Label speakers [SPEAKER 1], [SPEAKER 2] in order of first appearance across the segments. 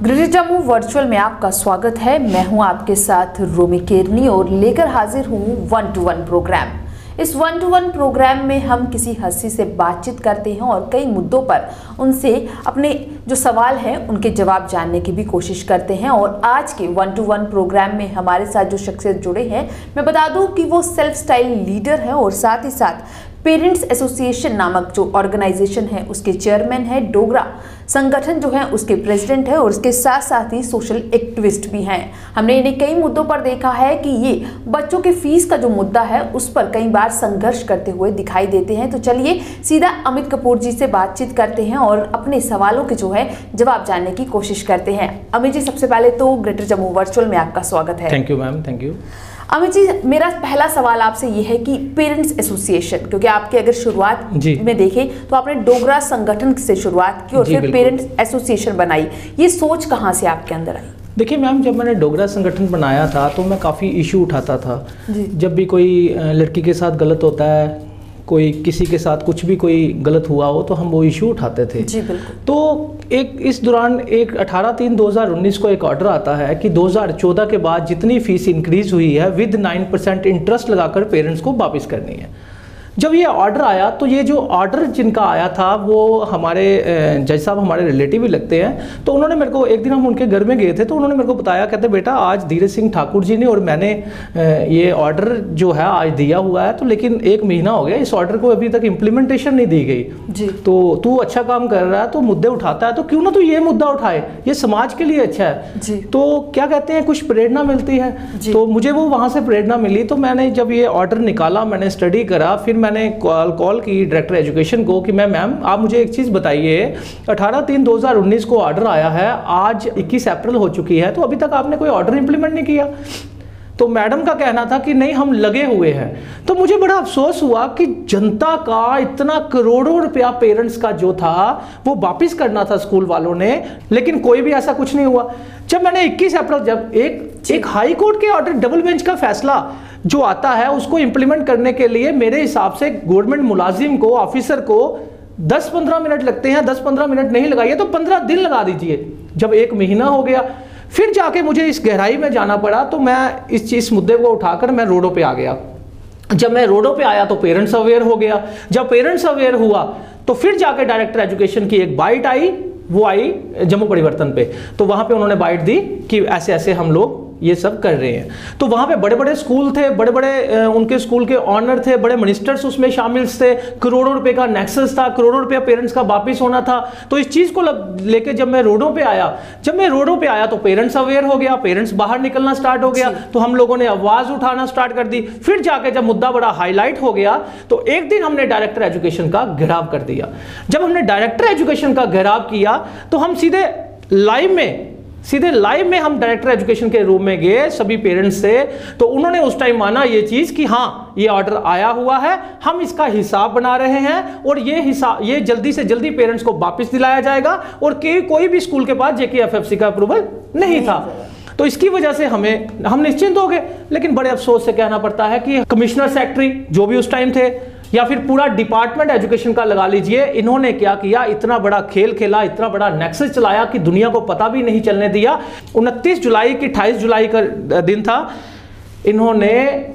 [SPEAKER 1] Greater Jammu virtual में आपका स्वागत है। मैं हूं आपके साथ रोमी केरनी और लेकर हाजिर हूं 1 to 1 प्रोग्राम। इस 1 to 1 प्रोग्राम में हम किसी हस्ती से बातचीत करते हैं और कई मुद्दों पर उनसे अपने जो सवाल हैं उनके जवाब जानने की भी कोशिश करते हैं। और आज के 1 to 1 प्रोग्राम में हमारे साथ जो शख्सियत जुड़े हैं, मैं बता दूं कि वो सेल्फ स्टाइल लीडर हैं और साथ ही साथ पेरेंट्स एसोसिएशन नामक जो ऑर्गेनाइजेशन है उसके चेयरमैन है, डोगरा संगठन जो है उसके प्रेसिडेंट है और उसके साथ साथ ही सोशल एक्टिविस्ट भी हैं। हमने इन्हें कई मुद्दों पर देखा है कि ये बच्चों के फीस का जो मुद्दा है उस पर कई बार संघर्ष करते हुए दिखाई देते हैं। तो चलिए सीधा अमित कपूर जी से बातचीत करते हैं और अपने सवालों के जो है जवाब जानने की कोशिश करते हैं। अमित जी, सबसे पहले तो ग्रेटर जम्मू वर्चुअल में आपका स्वागत है।
[SPEAKER 2] Thank you ma'am, thank you.
[SPEAKER 1] Amit ji, मेरा पहला सवाल आपसे ये है कि पेरेंट्स एसोसिएशन, क्योंकि आपके अगर शुरुआत में देखें तो आपने डोगरा संगठन से शुरुआत की और फिर पेरेंट्स एसोसिएशन बनाई, ये सोच कहाँ से आपके अंदर आई?
[SPEAKER 2] देखिए मैम, जब मैंने डोगरा संगठन बनाया था तो मैं काफ़ी इशू उठाता था। जब भी कोई लड़की के साथ गलत होता है, कोई किसी के साथ कुछ भी कोई गलत हुआ हो तो हम वो इशू उठाते थे।
[SPEAKER 1] जी बिल्कुल।
[SPEAKER 2] तो इस दौरान 18/3/2019 को एक ऑर्डर आता है कि 2014 के बाद जितनी फीस इंक्रीज हुई है विद 9% इंटरेस्ट लगाकर पेरेंट्स को वापस करनी है। जब ये ऑर्डर आया तो ये जो ऑर्डर जिनका आया था वो हमारे जज साहब हमारे रिलेटिव ही लगते हैं। तो उन्होंने मेरे को, एक दिन हम उनके घर में गए थे तो उन्होंने मेरे को बताया, कहते बेटा आज धीरज सिंह ठाकुर जी ने और मैंने ये ऑर्डर जो है आज दिया हुआ है, तो लेकिन 1 महीना हो गया इस ऑर्डर को अभी तक इम्प्लीमेंटेशन नहीं दी गई जी। तो तू अच्छा काम कर रहा है, तो मुद्दे उठाता है, तो क्यों ना तू ये मुद्दा उठाए, ये समाज के लिए अच्छा है जी। तो क्या कहते हैं, कुछ प्रेरणा मिलती है। तो मुझे वो वहाँ से प्रेरणा मिली। तो मैंने जब ये ऑर्डर निकाला, मैंने स्टडी करा, फिर मैंने कॉल की डायरेक्टर एजुकेशन को कि मैम आप मुझे एक चीज़ बताइए, 18/3/2019 को ऑर्डर आया है, आज 21 अप्रैल हो चुकी है, तो अभी तक आपने कोई ऑर्डर इंप्लीमेंट नहीं किया। तो मैडम का कहना था कि नहीं हम लगे हुए हैं। तो मुझे बड़ा अफसोस हुआ कि जनता का इतना करोड़ों रुपया पेरेंट्स का जो था वो वापिस करना था स्कूल वालों ने, लेकिन कोई भी ऐसा कुछ नहीं हुआ। जब मैंने 21 अप्रैल जब एक हाई कोर्ट के ऑर्डर, डबल बेंच का फैसला जो आता है उसको इंप्लीमेंट करने के लिए मेरे हिसाब से गवर्नमेंट मुलाजिम को, ऑफिसर को 10-15 मिनट लगते हैं, 10-15 मिनट नहीं लगाइए तो 15 दिन लगा दीजिए। जब 1 महीना हो गया फिर जाके मुझे इस गहराई में जाना पड़ा, तो मैं इस मुद्दे को उठाकर मैं रोडों पे आ गया। जब मैं रोडों पे आया तो पेरेंट्स अवेयर हो गया। जब पेरेंट्स अवेयर हुआ तो फिर जाके डायरेक्टर एजुकेशन की एक बाइट आई, वो आई जम्मू परिवर्तन पे। तो वहां पे उन्होंने बाइट दी कि ऐसे ऐसे हम लोग ये सब कर रहे हैं। तो वहां पे बड़े बड़े स्कूल थे, बड़े बड़े उनके स्कूल के ऑनर थे, बड़े मिनिस्टर्स उसमें शामिल थे, करोड़ों रुपए का नेक्सस था, करोड़ों रुपया पेरेंट्स का वापिस होना था। तो इस चीज को लेके जब मैं रोडों पे आया तो पेरेंट्स अवेयर हो गया, पेरेंट्स बाहर निकलना स्टार्ट हो गया, तो हम लोगों ने आवाज उठाना स्टार्ट कर दी। फिर जाके जब मुद्दा बड़ा हाईलाइट हो गया तो एक दिन हमने डायरेक्टर एजुकेशन का घेराव कर दिया। जब हमने डायरेक्टर एजुकेशन का घेराव किया तो हम सीधे लाइव में हम डायरेक्टर एजुकेशन के रूम में गए सभी पेरेंट्स से। तो उन्होंने उस टाइम माना ये चीज कि हाँ ये ऑर्डर आया हुआ है, हम इसका हिसाब बना रहे हैं और ये जल्दी से जल्दी पेरेंट्स को वापस दिलाया जाएगा। और कोई भी स्कूल के पास JKFFC का अप्रूवल नहीं था। तो इसकी वजह से हम निश्चिंत हो गए। लेकिन बड़े अफसोस से कहना पड़ता है कि कमिश्नर सेक्रेटरी जो भी उस टाइम थे, या फिर पूरा डिपार्टमेंट एजुकेशन का लगा लीजिए, इन्होंने क्या किया, इतना बड़ा खेल खेला, इतना बड़ा नेक्सस चलाया कि दुनिया को पता भी नहीं चलने दिया। 29 जुलाई की 28 जुलाई का दिन था, इन्होंने,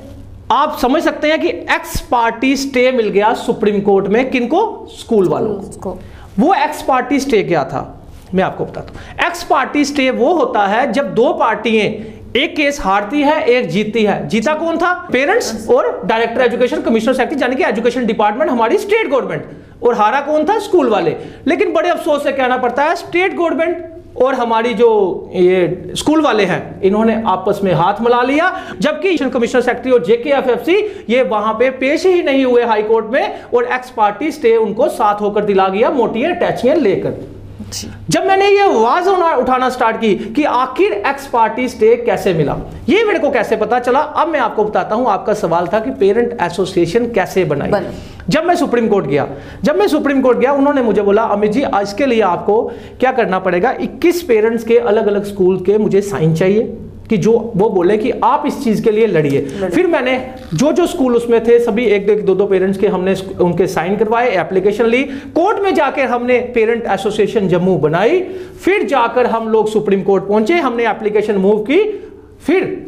[SPEAKER 2] आप समझ सकते हैं कि एक्स पार्टी स्टे मिल गया सुप्रीम कोर्ट में। किनको? स्कूल वालों को। वो एक्स पार्टी स्टे क्या था मैं आपको बताता हूं। एक्स पार्टी स्टे वो होता है जब दो पार्टियां एक केस हारती है, एक जीतती है। जीता कौन था? पेरेंट्स और डायरेक्टर एजुकेशन, कमिश्नर सेक्रेटरी, यानी कि एजुकेशन डिपार्टमेंट, हमारी स्टेट गवर्नमेंट। और हारा कौन था? स्कूल वाले। लेकिन बड़े अफसोस से कहना पड़ता है स्टेट गवर्नमेंट और हमारी जो ये स्कूल वाले हैं, इन्होंने आपस में हाथ मिला लिया। जबकि कमिश्नर सेक्रेटरी और JKFFC ये वहां पे पेश ही नहीं हुए हाई कोर्ट में, और एक्स पार्टी स्टे उनको साथ होकर दिला गया, मोटियां टैचियां लेकर। जब मैंने ये आवाज उठाना स्टार्ट की कि आखिर एक्स पार्टी स्टे कैसे मिला, ये मेरे को कैसे पता चला, अब मैं आपको बताता हूं। आपका सवाल था कि पेरेंट एसोसिएशन कैसे बनाई। जब मैं सुप्रीम कोर्ट गया उन्होंने मुझे बोला अमित जी इसके लिए आपको क्या करना पड़ेगा, 21 पेरेंट्स के अलग अलग स्कूल के मुझे साइन चाहिए कि जो वो बोले कि आप इस चीज के लिए लड़िए। फिर मैंने जो स्कूल उसमें थे सभी एक दो पेरेंट्स के हमने उनके साइन करवाए, एप्लीकेशन ली, कोर्ट में जाकर हमने पेरेंट एसोसिएशन जम्मू बनाई, फिर जाकर हम लोग सुप्रीम कोर्ट पहुंचे, हमने एप्लीकेशन मूव की, फिर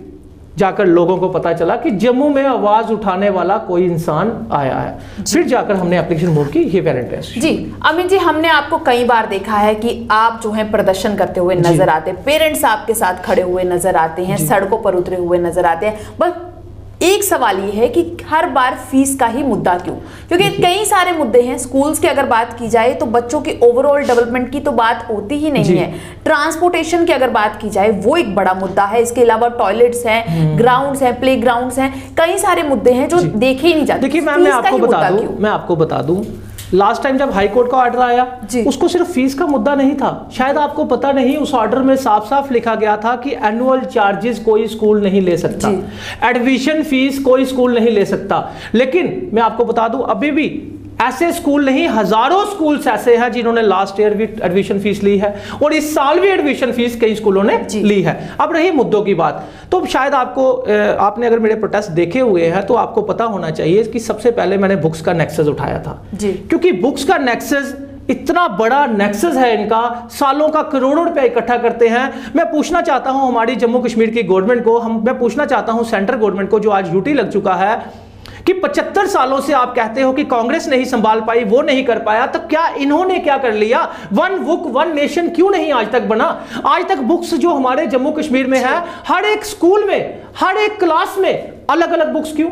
[SPEAKER 2] जाकर लोगों को पता चला कि जम्मू में आवाज उठाने वाला कोई इंसान आया है, फिर जाकर हमने एप्लीकेशन मूव की। ये पेरेंट है
[SPEAKER 1] जी। अमित जी, हमने आपको कई बार देखा है कि आप जो है प्रदर्शन करते हुए नजर आते हैं, पेरेंट्स आपके साथ खड़े हुए नजर आते हैं, सड़कों पर उतरे हुए नजर आते हैं। बस एक सवाल ये है कि हर बार फीस का ही मुद्दा क्यों? क्योंकि कई सारे मुद्दे हैं। स्कूल्स की अगर बात की जाए तो बच्चों की ओवरऑल डेवलपमेंट की तो बात होती ही नहीं है। ट्रांसपोर्टेशन की अगर बात की जाए वो एक बड़ा मुद्दा है। इसके अलावा टॉयलेट्स हैं, ग्राउंड्स हैं, प्ले ग्राउंड्स हैं, कई सारे मुद्दे हैं जो देखे ही नहीं जाते।
[SPEAKER 2] देखिए मैं आपको बता दूं लास्ट टाइम जब हाई कोर्ट का ऑर्डर आया उसको सिर्फ फीस का मुद्दा नहीं था। शायद आपको पता नहीं, उस ऑर्डर में साफ साफ लिखा गया था कि एनुअल चार्जेस कोई स्कूल नहीं ले सकता, एडमिशन फीस कोई स्कूल नहीं ले सकता। लेकिन मैं आपको बता दूं अभी भी ऐसे स्कूल नहीं, हजारों स्कूल्स ऐसे हैं जिन्होंने लास्ट ईयर भी एडमिशन फीस ली है और इस साल भी एडमिशन फीस कई स्कूलों ने ली है। अब रही मुद्दों की बात, तो शायद आपने अगर मेरे प्रोटेस्ट देखे हुए हैं तो आपको पता होना चाहिए कि सबसे पहले मैंने बुक्स का नेक्सस उठाया था, क्योंकि बुक्स का नेक्सस इतना बड़ा नेक्सस है इनका, सालों का करोड़ों रुपया इकट्ठा करते हैं। मैं पूछना चाहता हूं हमारी जम्मू कश्मीर की गवर्नमेंट को, मैं पूछना चाहता हूं सेंट्रल गवर्नमेंट को जो आज यूटी लग चुका है कि 75 सालों से आप कहते हो कि कांग्रेस नहीं संभाल पाई, वो नहीं कर पाया, तो क्या इन्होंने क्या कर लिया? वन बुक वन नेशन क्यों नहीं आज तक बना? आज तक बुक्स जो हमारे जम्मू कश्मीर में है, हर एक स्कूल में, हर एक क्लास में अलग अलग बुक्स क्यों,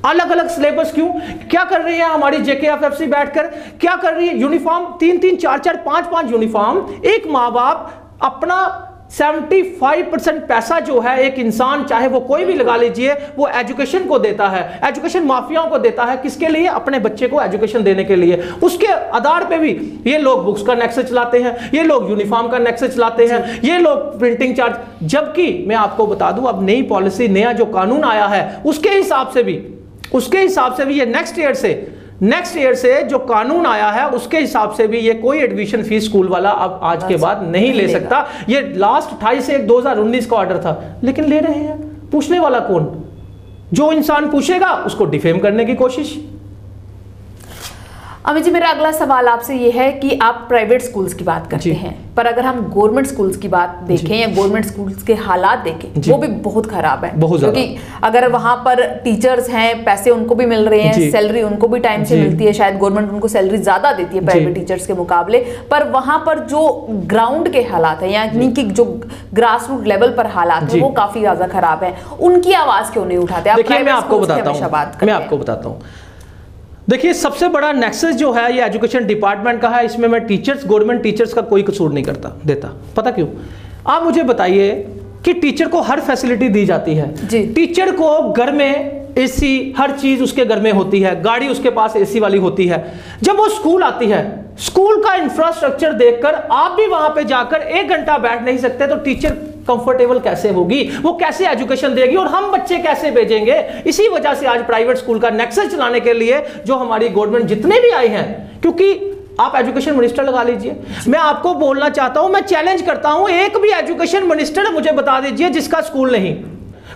[SPEAKER 2] अलग अलग सिलेबस क्यों? क्या कर रही है हमारी जेकेएफएफसी बैठकर, क्या कर रही है? Uniform 3-3, 4-4, 5-5 uniform. एक माँ बाप अपना 75% पैसा जो है एक इंसान चाहे वो कोई भी लगा लीजिए वो एजुकेशन को देता है, एजुकेशन माफियाओं को देता है। किसके लिए? अपने बच्चे को एजुकेशन देने के लिए। उसके आधार पे भी ये लोग बुक्स का नेक्सस चलाते हैं, ये लोग यूनिफॉर्म का नेक्सस चलाते हैं, ये लोग प्रिंटिंग चार्ज। जबकि मैं आपको बता दूं अब नई पॉलिसी, नया जो कानून आया है उसके हिसाब से भी ये नेक्स्ट ईयर से जो कानून आया है उसके हिसाब से भी ये कोई एडमिशन फीस स्कूल वाला अब आज के बाद नहीं ले सकता। ये लास्ट 28/1/2019 का ऑर्डर था, लेकिन ले रहे हैं। पूछने वाला कौन? जो इंसान पूछेगा उसको डिफेम करने की कोशिश।
[SPEAKER 1] अमित जी, मेरा अगला सवाल आपसे ये है कि आप प्राइवेट स्कूल्स की बात करते हैं, पर अगर हम गवर्नमेंट स्कूल्स की बात देखें या गवर्नमेंट स्कूल्स के हालात देखें वो भी बहुत खराब है। क्योंकि अगर वहां पर टीचर्स हैं, पैसे उनको भी मिल रहे हैं, सैलरी उनको भी टाइम से मिलती है, शायद गवर्नमेंट उनको सैलरी ज्यादा देती है प्राइवेट टीचर्स के मुकाबले, पर वहां पर जो ग्राउंड के हालात है यानी कि जो ग्रास रूट लेवल पर हालात है वो काफी ज्यादा खराब है। उनकी आवाज क्यों नहीं उठाते?
[SPEAKER 2] मैं आपको बताता हूँ। देखिए सबसे बड़ा नेक्सस जो है ये एजुकेशन डिपार्टमेंट का है। इसमें मैं गवर्नमेंट टीचर्स का कोई कसूर नहीं देता। पता क्यों? आप मुझे बताइए कि टीचर को हर फैसिलिटी दी जाती है, टीचर को घर में एसी, हर चीज उसके घर में होती है, गाड़ी उसके पास एसी वाली होती है। जब वो स्कूल आती है, स्कूल का इंफ्रास्ट्रक्चर देखकर आप भी वहां पे जाकर 1 घंटा बैठ नहीं सकते, तो टीचर कंफर्टेबल कैसे होगी? वो कैसे एजुकेशन देगी और हम बच्चे कैसे भेजेंगे? इसी वजह से आज प्राइवेट स्कूल का नेक्सस चलाने के लिए जो हमारी गवर्नमेंट जितने भी आए हैं, क्योंकि आप एजुकेशन मिनिस्टर लगा लीजिए, मैं आपको बोलना चाहता हूं, मैं चैलेंज करता हूं, एक भी एजुकेशन मिनिस्टर मुझे बता दीजिए जिसका स्कूल नहीं।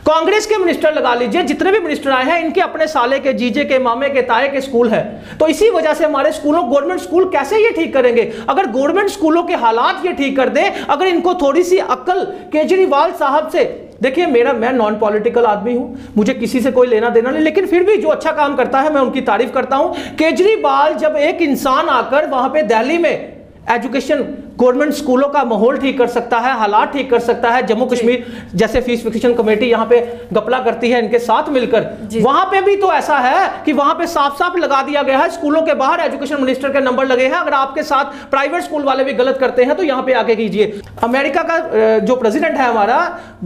[SPEAKER 2] कांग्रेस के मिनिस्टर लगा लीजिए, जितने भी मिनिस्टर आए हैं इनके अपने साले के, जीजे के, मामे के, ताए के स्कूल है। तो इसी वजह से हमारे स्कूलों, गवर्नमेंट स्कूल कैसे ये ठीक करेंगे? अगर गवर्नमेंट स्कूलों के हालात ये ठीक कर दें, अगर इनको थोड़ी सी अक्ल केजरीवाल साहब से, देखिए मैं नॉन पॉलिटिकल आदमी हूं, मुझे किसी से कोई लेना देना नहीं, लेकिन फिर भी जो अच्छा काम करता है मैं उनकी तारीफ करता हूं। केजरीवाल जब एक इंसान आकर वहां पे दिल्ली में एजुकेशन गवर्नमेंट स्कूलों का माहौल ठीक कर सकता है, हालात ठीक कर सकता है, जम्मू कश्मीर जैसे फीस फिक्सेशन कमेटी यहाँ पे गपला करती है इनके साथ मिलकर, वहां पे भी तो ऐसा है कि वहां पे साफ साफ लगा दिया गया है स्कूलों के बाहर एजुकेशन मिनिस्टर के नंबर लगे हैं। अगर आपके साथ प्राइवेट स्कूल वाले भी गलत करते हैं तो यहाँ पे आके कीजिए। अमेरिका का जो प्रेसिडेंट है हमारा,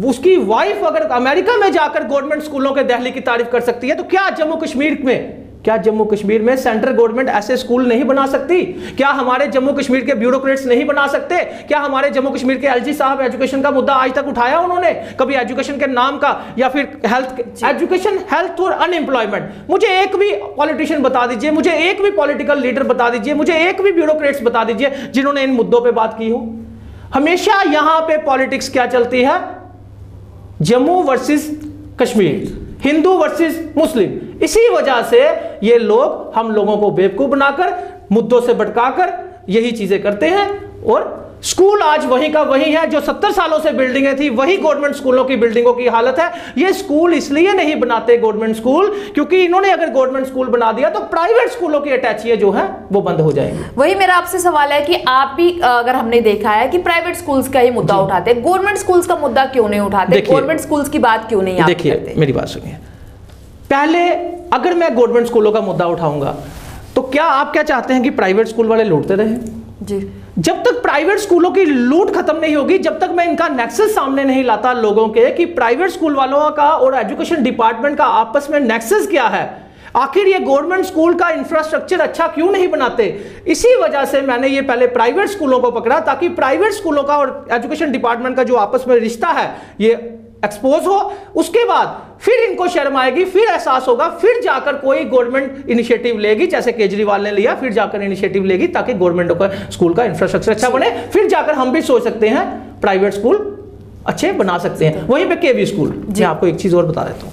[SPEAKER 2] उसकी वाइफ अगर अमेरिका में जाकर गवर्नमेंट स्कूलों के दिल्ली की तारीफ कर सकती है, तो क्या जम्मू कश्मीर में क्या जम्मू कश्मीर में सेंट्रल गवर्नमेंट ऐसे स्कूल नहीं बना सकती? क्या हमारे जम्मू कश्मीर के ब्यूरोक्रेट्स नहीं बना सकते? क्या हमारे जम्मू कश्मीर के एलजी साहब एजुकेशन का मुद्दा आज तक उठाया उन्होंने कभी? एजुकेशन के नाम का, या फिर हेल्थ, एजुकेशन, हेल्थ और अनएम्प्लॉयमेंट। मुझे एक भी पॉलिटिशियन बता दीजिए, मुझे एक भी पॉलिटिकल लीडर बता दीजिए, मुझे एक भी ब्यूरोक्रेट्स बता दीजिए जिन्होंने इन मुद्दों पर बात की हो। हमेशा यहां पे पॉलिटिक्स क्या चलती है? जम्मू वर्सेस कश्मीर, हिंदू वर्सेस मुस्लिम। इसी वजह से ये लोग हम लोगों को बेवकूफ बनाकर, मुद्दों से भटकाकर यही चीजें करते हैं। और स्कूल आज वही का वही है, जो 70 सालों से बिल्डिंगें थी, वही गवर्नमेंट स्कूलों की बिल्डिंगों की हालत है। ये स्कूल इसलिए नहीं बनाते गवर्नमेंट स्कूल, क्योंकि इन्होंने अगर गवर्नमेंट स्कूल बना दिया तो प्राइवेट स्कूलों की अटैचियां जो है वो बंद हो जाएंगी।
[SPEAKER 1] वही मेरा आपसे सवाल है कि आप भी, अगर हमने देखा है कि प्राइवेट स्कूल्स का ही मुद्दा उठाते हैं, गवर्नमेंट स्कूल्स का मुद्दा क्यों नहीं उठाते? गवर्नमेंट स्कूल्स की बात क्यों नहीं?
[SPEAKER 2] देखिए मेरी बात सुनिए, पहले अगर मैं गवर्नमेंट स्कूलों का मुद्दा उठाऊंगा तो क्या आप क्या चाहते हैं कि प्राइवेट स्कूल वाले लूटते रहे?
[SPEAKER 1] जी।
[SPEAKER 2] जब तक प्राइवेट स्कूलों की लूट खत्म नहीं होगी, जब तक मैं इनका नेक्सस सामने नहीं लाता लोगों के कि प्राइवेट स्कूल वालों का और एजुकेशन डिपार्टमेंट का आपस में नेक्सस क्या है, आखिर ये गवर्नमेंट स्कूल का इंफ्रास्ट्रक्चर अच्छा क्यों नहीं बनाते, इसी वजह से मैंने ये पहले प्राइवेट स्कूलों को पकड़ा, ताकि प्राइवेट स्कूलों का और एजुकेशन डिपार्टमेंट का जो आपस में रिश्ता है ये एक्सपोज हो। उसके बाद फिर इनको शर्म आएगी, फिर एहसास होगा, फिर जाकर कोई गवर्नमेंट इनिशिएटिव लेगी, जैसे केजरीवाल ने लिया, फिर जाकर इनिशिएटिव लेगी ताकि गवर्नमेंट का स्कूल का इंफ्रास्ट्रक्चर अच्छा बने। फिर जाकर हम भी सोच सकते हैं प्राइवेट स्कूल अच्छे बना सकते हैं। वहीं पे केवी स्कूल, मैं आपको एक चीज और बता देता हूं।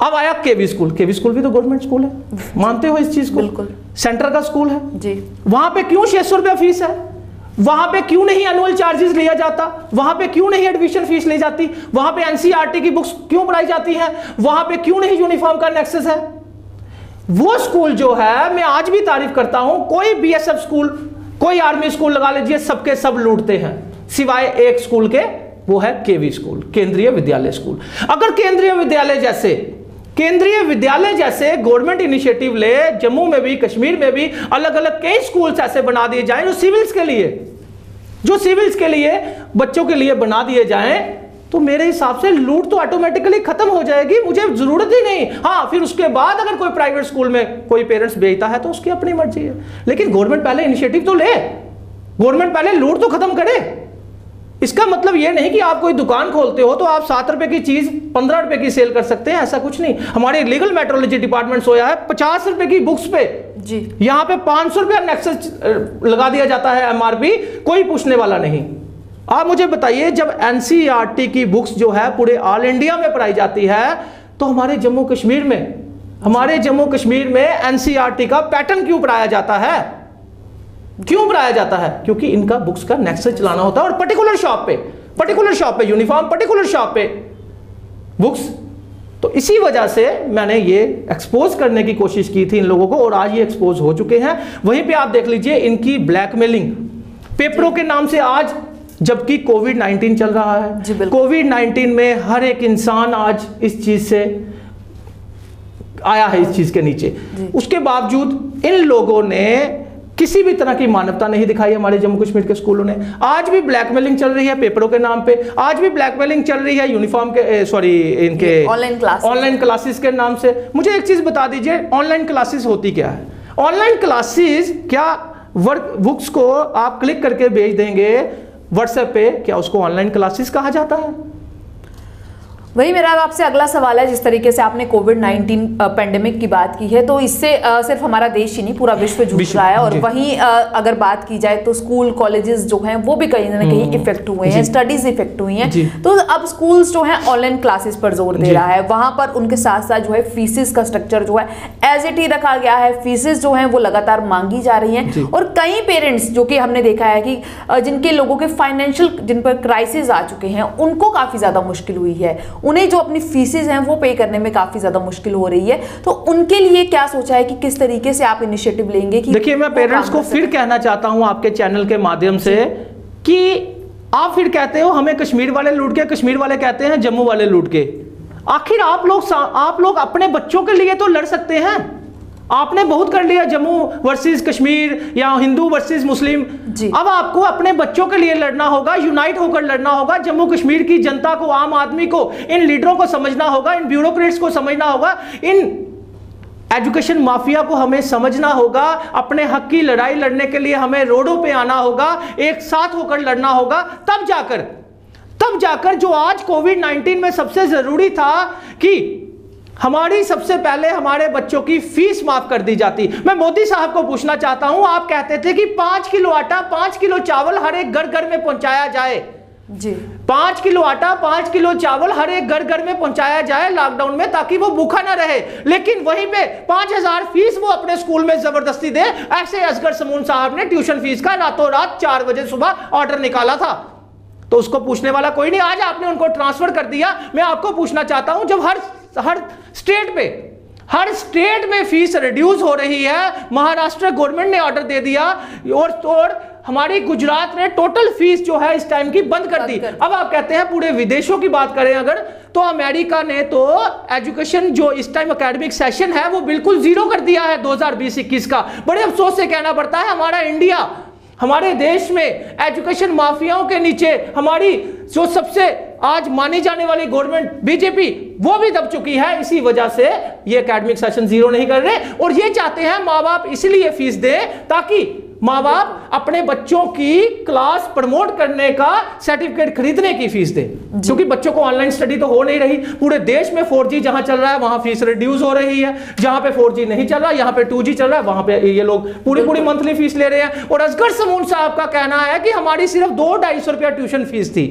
[SPEAKER 2] अब आया केवी स्कूल, केवी स्कूल भी तो गवर्नमेंट स्कूल है, मानते हो इस चीज को?
[SPEAKER 1] बिल्कुल।
[SPEAKER 2] सेंटर का स्कूल है
[SPEAKER 1] जी।
[SPEAKER 2] वहां पे क्यों 600 रुपया फीस है? वहां पे क्यों नहीं एनुअल चार्जेस लिया जाता? वहां पे क्यों नहीं एडमिशन फीस ली जाती? वहां पे एनसीईआरटी की बुक्स क्यों पढ़ाई जाती हैं? वहां पे क्यों नहीं यूनिफॉर्म का नेक्सस है? वो स्कूल जो है, मैं आज भी तारीफ करता हूं, कोई बीएसएफ स्कूल, कोई आर्मी स्कूल लगा लीजिए, सबके सब लूटते हैं सिवाय एक स्कूल के, वो है केवी स्कूल, केंद्रीय विद्यालय स्कूल। अगर केंद्रीय विद्यालय जैसे गवर्नमेंट इनिशिएटिव ले, जम्मू में भी कश्मीर में भी अलग अलग कई स्कूल्स ऐसे बना दिए जाएं जो सिविल्स के लिए बच्चों के लिए बना दिए जाएं, तो मेरे हिसाब से लूट तो ऑटोमेटिकली खत्म हो जाएगी, मुझे जरूरत ही नहीं। हाँ, फिर उसके बाद अगर कोई प्राइवेट स्कूल में कोई पेरेंट्स भेजता है तो उसकी अपनी मर्जी है, लेकिन गवर्नमेंट पहले इनिशिएटिव तो ले, गवर्नमेंट पहले लूट तो खत्म करे। इसका मतलब यह नहीं कि आप कोई दुकान खोलते हो तो आप 7 रुपए की चीज 15 रुपए की सेल कर सकते हैं, ऐसा कुछ नहीं। हमारे लीगल मेट्रोलॉजी डिपार्टमेंट सोया है 50 रुपए की बुक्स पे जी, यहां पे 500 रुपया नेक्सस लगा दिया जाता है एमआरपी, कोई पूछने वाला नहीं। आप मुझे बताइए, जब एनसीईआरटी की बुक्स जो है पूरे ऑल इंडिया में पढ़ाई जाती है, तो हमारे जम्मू कश्मीर में एनसीईआरटी का पैटर्न क्यों पढ़ाया जाता है? क्यों पढ़ाया जाता है? क्योंकि इनका बुक्स का नेक्सस चलाना होता है, और पर्टिकुलर शॉप पे यूनिफॉर्म, पर्टिकुलर शॉप पे बुक्स। तो इसी वजह से मैंने ये एक्सपोज करने की कोशिश की थी इन लोगों को, और आज ये एक्सपोज हो चुके हैं। वहीं पे आप देख लीजिए इनकी ब्लैकमेलिंग पेपरों के नाम से, आज जबकि कोविड-19 चल रहा है, कोविड-19 में हर एक इंसान आज इस चीज से आया है, इस चीज के नीचे। उसके बावजूद इन लोगों ने किसी भी तरह की मानवता नहीं दिखाई हमारे जम्मू कश्मीर के स्कूलों ने। आज भी ब्लैकमेलिंग चल रही है पेपरों के नाम पे, आज भी ब्लैकमेलिंग चल रही है यूनिफॉर्म के इनके ऑनलाइन क्लासेस के नाम से। मुझे एक चीज बता दीजिए, ऑनलाइन क्लासेस होती क्या है? ऑनलाइन क्लासेस क्या वर्क बुक्स को आप क्लिक करके भेज देंगे व्हाट्सएप पे, क्या उसको ऑनलाइन क्लासेस कहा जाता है?
[SPEAKER 1] वही मेरा आपसे अगला सवाल है, जिस तरीके से आपने कोविड-19 पेंडेमिक की बात की है, तो इससे सिर्फ हमारा देश ही नहीं पूरा विश्व जूझ रहा है। और वहीं अगर बात की जाए तो स्कूल कॉलेजेस जो हैं वो भी कहीं ना कहीं इफेक्ट हुए हैं, स्टडीज इफेक्ट हुई हैं। तो अब स्कूल्स जो हैं ऑनलाइन क्लासेस पर जोर दे रहा है, वहां पर उनके साथ साथ जो है फीसेस का स्ट्रक्चर जो है एज इट ही रखा गया है, फीसेस जो है वो लगातार मांगी जा रही हैं। और कई पेरेंट्स जो कि हमने देखा है कि जिनके लोगों के फाइनेंशियल, जिन पर क्राइसिस आ चुके हैं, उनको काफी ज्यादा मुश्किल हुई है, उन्हें जो अपनी फीसेस हैं वो पे करने में काफी ज्यादा मुश्किल हो रही है। तो उनके लिए क्या सोचा है कि किस तरीके से आप इनिशिएटिव लेंगे? कि
[SPEAKER 2] देखिए, मैं पेरेंट्स को फिर कहना चाहता हूं आपके चैनल के माध्यम से कि आप फिर कहते हो हमें कश्मीर वाले लूट के, कश्मीर वाले कहते हैं जम्मू वाले लूट के। आखिर आप लोग अपने बच्चों के लिए तो लड़ सकते हैं। आपने बहुत कर लिया जम्मू वर्सेस कश्मीर या हिंदू वर्सेस मुस्लिम, अब आपको अपने बच्चों के लिए लड़ना होगा, यूनाइट होकर लड़ना होगा। जम्मू कश्मीर की जनता को, आम आदमी को, इन लीडरों को समझना होगा, इन ब्यूरोक्रेट्स को समझना होगा, इन एजुकेशन माफिया को हमें समझना होगा, अपने हक की लड़ाई लड़ने के लिए हमें रोडों पे आना होगा, एक साथ होकर लड़ना होगा, तब जाकर जो आज कोविड-19 में सबसे जरूरी था कि हमारी सबसे पहले हमारे बच्चों की फीस माफ कर दी जाती। मैं मोदी साहब को पूछना चाहता हूं, आप कहते थे कि 5 किलो आटा 5 किलो चावल हर एक घर घर में पहुंचाया जाए
[SPEAKER 1] जी,
[SPEAKER 2] 5 किलो आटा 5 किलो चावल हर एक घर घर में पहुंचाया जाए लॉकडाउन में, ताकि वो भूखा ना रहे। लेकिन वहीं पे 5000 फीस वो अपने स्कूल में जबरदस्ती दे। ऐसे असगर समून साहब ने ट्यूशन फीस का रातों रात 4 बजे सुबह ऑर्डर निकाला था, तो उसको पूछने वाला कोई नहीं। आज आपने उनको ट्रांसफर कर दिया। मैं आपको पूछना चाहता हूं, जब हर स्टेट में फीस रिड्यूस हो रही है, महाराष्ट्र गवर्नमेंट ने ऑर्डर दे दिया और हमारी गुजरात ने टोटल फीस जो है इस टाइम की बंद कर दी। अब आप कहते हैं पूरे विदेशों की बात करें अगर, तो अमेरिका ने तो एजुकेशन जो इस टाइम एकेडमिक सेशन है वो बिल्कुल जीरो कर दिया है 2020-21 का। बड़े अफसोस से कहना पड़ता है, हमारा इंडिया, हमारे देश में एजुकेशन माफियाओं के नीचे हमारी जो सबसे आज मानी जाने वाली गवर्नमेंट बीजेपी, वो भी दब चुकी है। इसी वजह से ये एकेडमिक सेशन जीरो नहीं कर रहे, और ये चाहते हैं माँ बाप इसलिए फीस दें ताकि माँ बाप अपने बच्चों की क्लास प्रमोट करने का सर्टिफिकेट खरीदने की फीस दे, क्योंकि बच्चों को ऑनलाइन स्टडी तो हो नहीं रही। पूरे देश में 4G जहां चल रहा है वहां फीस रिड्यूस हो रही है, जहां पे 4G नहीं चल रहा, यहां पे 2G चल रहा है, वहां पे ये लोग पूरी मंथली फीस ले रहे हैं। और असगर समून साहब का कहना है कि हमारी सिर्फ 200-250 रुपया ट्यूशन फीस थी।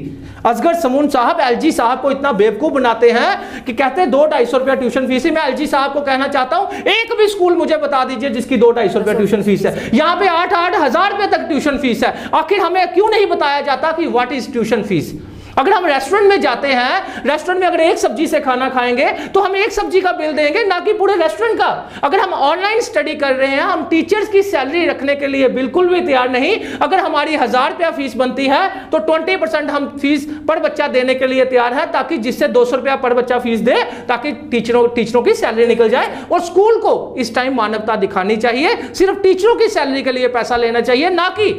[SPEAKER 2] असगर समून साहब LG साहब को इतना बेवकूफ बनाते हैं कि कहते हैं 200-250 रुपया ट्यूशन फीस है। मैं LG साहब को कहना चाहता हूं, एक भी स्कूल मुझे बता दीजिए जिसकी 200-250 रुपया ट्यूशन फीस है। यहां पे 8-8 हजार रुपए तक ट्यूशन फीस है। आखिर हमें क्यों नहीं बताया जाता कि व्हाट इज ट्यूशन फीस? अगर हम रेस्टोरेंट में जाते हैं, रेस्टोरेंट में अगर एक सब्जी से खाना खाएंगे तो हम एक सब्जी का बिल देंगे, ना कि पूरे रेस्टोरेंट का। अगर हम ऑनलाइन स्टडी कर रहे हैं, हम टीचर्स की सैलरी रखने के लिए बिल्कुल भी तैयार नहीं। अगर हमारी 1000 रुपया फीस बनती है तो 20% हम फीस पर बच्चा देने के लिए तैयार है, ताकि जिससे 200 रुपया पर बच्चा फीस दे, ताकि टीचरों की सैलरी निकल जाए। और स्कूल को इस टाइम मानवता दिखानी चाहिए, सिर्फ टीचरों की सैलरी के लिए पैसा लेना चाहिए, ना कि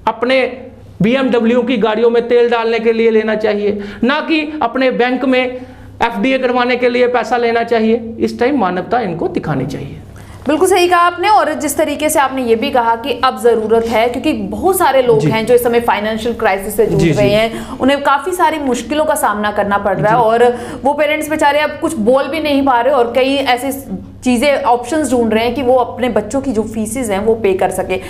[SPEAKER 2] अपने BMW की गाड़ियों में तेल डालने के लिए लेना चाहिए, ना कि अपने बैंक में FDA करवाने के लिए पैसा लेना चाहिए। इस टाइम मानवता इनको दिखानी चाहिए।
[SPEAKER 1] बिल्कुल सही कहा आपने। और जिस तरीके से आपने ये भी कहा कि अब जरूरत है, क्योंकि बहुत सारे लोग हैं जो इस समय फाइनेंशियल क्राइसिस से जूझ रहे हैं, उन्हें काफी सारी मुश्किलों का सामना करना पड़ रहा है, और वो पेरेंट्स बेचारे अब कुछ बोल भी नहीं पा रहे, और कई ऐसे चीज़ें ऑप्शंस ढूंढ रहे हैं कि वो अपने बच्चों की जो फीसेस हैं वो पे कर सके।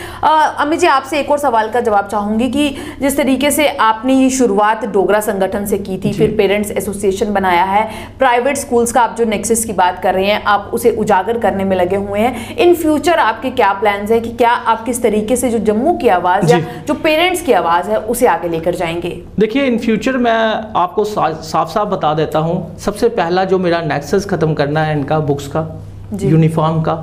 [SPEAKER 1] अमित जी, आपसे एक और सवाल का जवाब चाहूंगी कि जिस तरीके से आपने ये शुरुआत डोगरा संगठन से की थी, फिर पेरेंट्स एसोसिएशन बनाया है, प्राइवेट स्कूल्स का आप जो नेक्सस की बात कर रहे हैं, आप उसे उजागर करने में लगे हुए हैं। इन फ्यूचर आपके क्या प्लान्स हैं कि क्या आप किस तरीके से जो जम्मू की आवाज़ या जो पेरेंट्स की आवाज़ है उसे आगे लेकर जाएंगे?
[SPEAKER 2] देखिए, इन फ्यूचर मैं आपको साफ साफ बता देता हूँ, सबसे पहला जो मेरा नेक्सस खत्म करना है इनका बुक्स का, यूनिफॉर्म का,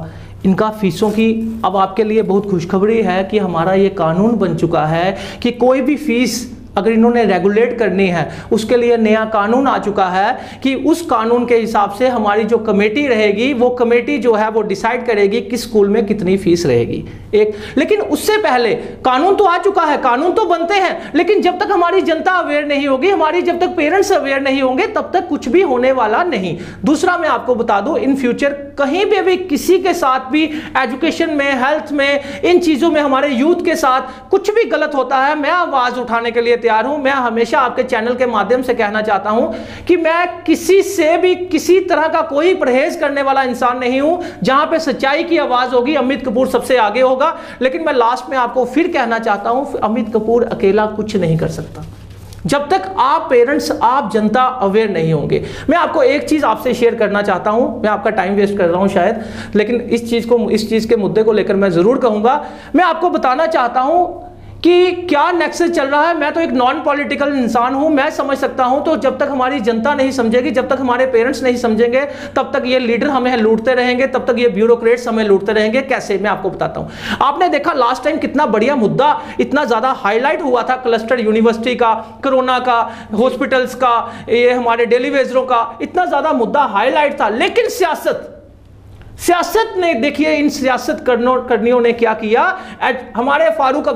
[SPEAKER 2] इनका फीसों की। अब आपके लिए बहुत खुशखबरी है कि हमारा ये कानून बन चुका है कि कोई भी फीस अगर इन्होंने रेगुलेट करनी है, उसके लिए नया कानून आ चुका है कि उस कानून के हिसाब से हमारी जो कमेटी रहेगी, वो कमेटी जो है वो डिसाइड करेगी किस स्कूल में कितनी फीस रहेगी। लेकिन उससे पहले कानून तो आ चुका है, कानून तो बनते हैं, लेकिन जब तक हमारी जनता अवेयर नहीं होगी, जब तक पेरेंट्स अवेयर नहीं होंगे, तब तक कुछ भी होने वाला नहीं। दूसरा, मैं आपको बता दूं, इन फ्यूचर कहीं भी किसी के साथ भी एजुकेशन में, हेल्थ में, इन चीजों में हमारे यूथ के साथ कुछ भी गलत होता है, मैं आवाज उठाने के लिए तैयार हूं। मैं हमेशा आपके चैनल के माध्यम से कहना चाहता हूं कि मैं किसी से भी किसी तरह का कोई परहेज करने वाला इंसान नहीं हूं। जहां पे सच्चाई की आवाज होगी, अमित कपूर सबसे आगे होगा। लेकिन मैं लास्ट में आपको फिर कहना चाहता हूं, अमित कपूर अकेला कुछ नहीं कर सकता जब तक आप पेरेंट्स, आप जनता अवेयर नहीं होंगे। मैं आपको एक चीज आपसे शेयर करना चाहता हूं, मैं आपका टाइम वेस्ट कर रहा हूं शायद, लेकिन इस चीज के मुद्दे को लेकर मैं जरूर कहूंगा। मैं आपको बताना चाहता हूं कि क्या नेक्सस चल रहा है। मैं तो एक नॉन पॉलिटिकल इंसान हूं, मैं समझ सकता हूं। तो जब तक हमारी जनता नहीं समझेगी, जब तक हमारे पेरेंट्स नहीं समझेंगे, तब तक ये लीडर हमें लूटते रहेंगे, तब तक ये ब्यूरोक्रेट्स हमें लूटते रहेंगे। कैसे, मैं आपको बताता हूं। आपने देखा लास्ट टाइम कितना बढ़िया मुद्दा, इतना ज्यादा हाईलाइट हुआ था, क्लस्टर यूनिवर्सिटी का, कोरोना का, हॉस्पिटल्स का, ये हमारे डेली वेजरों का, इतना ज्यादा मुद्दा हाईलाइट था। लेकिन सियासत ने, देखिए इन सियासत करनियों ने क्या किया, हमारे फारूक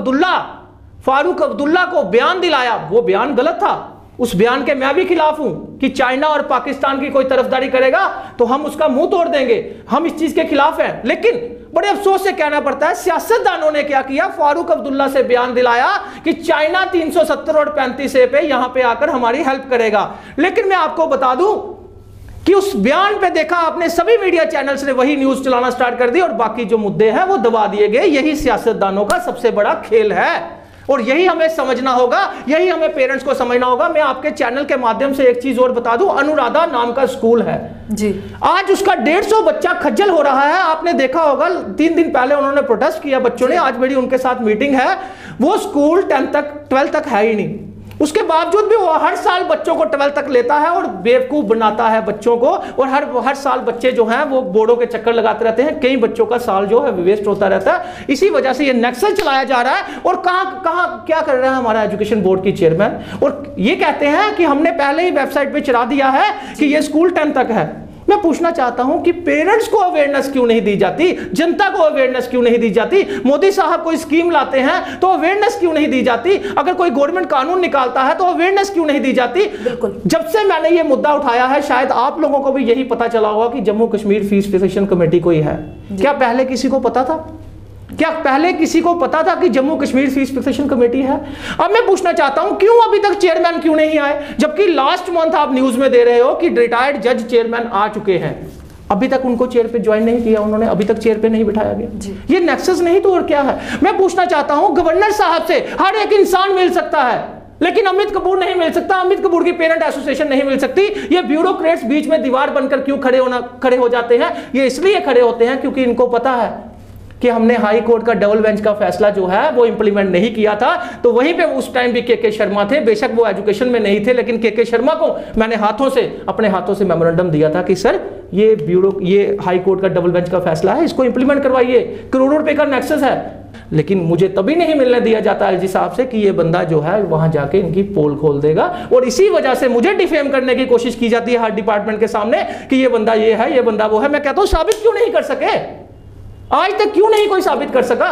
[SPEAKER 2] अब्दुल्ला को बयान दिलाया। वो बयान गलत था, उस बयान के मैं भी खिलाफ हूं कि चाइना और पाकिस्तान की कोई तरफदारी करेगा तो हम उसका मुंह तोड़ देंगे, हम इस चीज के खिलाफ हैं। लेकिन बड़े अफसोस से कहना पड़ता है, सियासतदानों ने क्या किया, फारूक अब्दुल्ला से बयान दिलाया कि चाइना 370 और 35A पे यहां पे आकर हमारी हेल्प करेगा। लेकिन मैं आपको बता दूं कि उस बयान पे देखा आपने सभी मीडिया चैनल्स ने वही न्यूज चलाना स्टार्ट कर दी और बाकी जो मुद्दे हैं वो दबा दिए गए। यही सियासतदानों का सबसे बड़ा खेल है और यही हमें समझना होगा, यही हमें पेरेंट्स को समझना होगा। मैं आपके चैनल के माध्यम से एक चीज और बता दूं, अनुराधा नाम का स्कूल है
[SPEAKER 1] जी, आज
[SPEAKER 2] उसका 150 बच्चा खज्जल हो रहा है। आपने देखा होगा 3 दिन पहले उन्होंने प्रोटेस्ट किया बच्चों ने, आज मेरी उनके साथ मीटिंग है। वो स्कूल 12 तक है ही नहीं, उसके बावजूद भी वो हर साल बच्चों को 12 तक लेता है और बेवकूफ बनाता है बच्चों को। और हर साल बच्चे जो हैं वो बोर्डों के चक्कर लगाते रहते हैं, कई बच्चों का साल जो है वेस्ट होता रहता है। इसी वजह से ये नेक्सस चलाया जा रहा है। और कहां क्या कर रहा है हमारा एजुकेशन बोर्ड की चेयरमैन, और ये कहते हैं कि हमने पहले ही वेबसाइट पे चढ़ा दिया है कि ये स्कूल 10 तक है। मैं पूछना चाहता हूं कि पेरेंट्स को अवेयरनेस क्यों नहीं दी जाती, जनता को अवेयरनेस क्यों नहीं दी जाती? मोदी साहब कोई स्कीम लाते हैं तो अवेयरनेस क्यों नहीं दी जाती? अगर कोई गवर्नमेंट कानून निकालता है तो अवेयरनेस क्यों नहीं दी जाती?
[SPEAKER 1] बिल्कुल।
[SPEAKER 2] जब से मैंने ये मुद्दा उठाया है, शायद आप लोगों को भी यही पता चला होगा कि Jammu Kashmir fees fixation committee कोई है। क्या पहले किसी को पता था? क्या पहले किसी को पता था कि Jammu Kashmir fees fixation committee है? अब मैं पूछना चाहता हूं क्यों अभी तक चेयरमैन क्यों नहीं आए, जबकि लास्ट मंथ आप न्यूज में दे रहे हो कि रिटायर्ड जज चेयरमैन आ चुके हैं। अभी तक उनको चेयर पे ज्वाइन नहीं किया उन्होंने, अभी तक चेयर पे नहीं बिठाया गया। ये नेक्सस नहीं तो और क्या है? मैं पूछना चाहता हूं गवर्नर साहब से हर एक इंसान मिल सकता है, लेकिन अमित कपूर नहीं मिल सकता, अमित कपूर की पेरेंट एसोसिएशन नहीं मिल सकती। ये ब्यूरोक्रेट्स बीच में दीवार बनकर क्यों खड़े हो जाते हैं? ये इसलिए खड़े होते हैं क्योंकि इनको पता है कि हमने हाई कोर्ट का डबल बेंच का फैसला जो है वो इंप्लीमेंट नहीं किया था। तो वहीं पे उस टाइम भी के शर्मा थे, बेशक वो एजुकेशन में नहीं थे, लेकिन के शर्मा को मैंने अपने हाथों से मेमोरेंडम दिया था कि सर ये हाई कोर्ट का डबल बेंच का फैसला है, इसको इंप्लीमेंट करवाइए, करोड़ों रुपए का नेक्सस है। लेकिन मुझे तभी नहीं मिलने दिया जाता एलजी साहब से कि ये बंदा जो है वहां जाके इनकी पोल खोल देगा। और इसी वजह से मुझे डिफेम करने की कोशिश की जाती है हर डिपार्टमेंट के सामने कि ये बंदा ये है, ये बंदा वो है। मैं कहता हूं साबित क्यों नहीं कर सके? आज तक क्यों नहीं कोई साबित कर सका?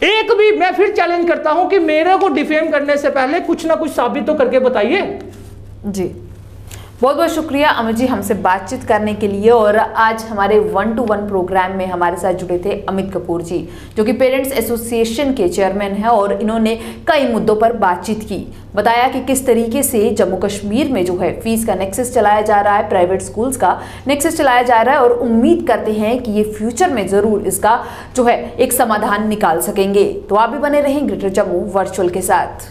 [SPEAKER 2] एक भी, मैं फिर चैलेंज करता हूं कि मेरे को डिफेम करने से पहले कुछ ना कुछ साबित तो करके बताइए।
[SPEAKER 1] जी, बहुत बहुत शुक्रिया अमित जी हमसे बातचीत करने के लिए। और आज हमारे 1 to 1 प्रोग्राम में हमारे साथ जुड़े थे अमित कपूर जी, जो कि पेरेंट्स एसोसिएशन के चेयरमैन हैं, और इन्होंने कई मुद्दों पर बातचीत की, बताया कि किस तरीके से जम्मू कश्मीर में जो है फीस का नेक्सस चलाया जा रहा है, प्राइवेट स्कूल्स का नेक्सस चलाया जा रहा है, और उम्मीद करते हैं कि ये फ्यूचर में जरूर इसका जो है एक समाधान निकाल सकेंगे। तो आप भी बने रहें ग्रेटर जम्मू वर्चुअल के साथ।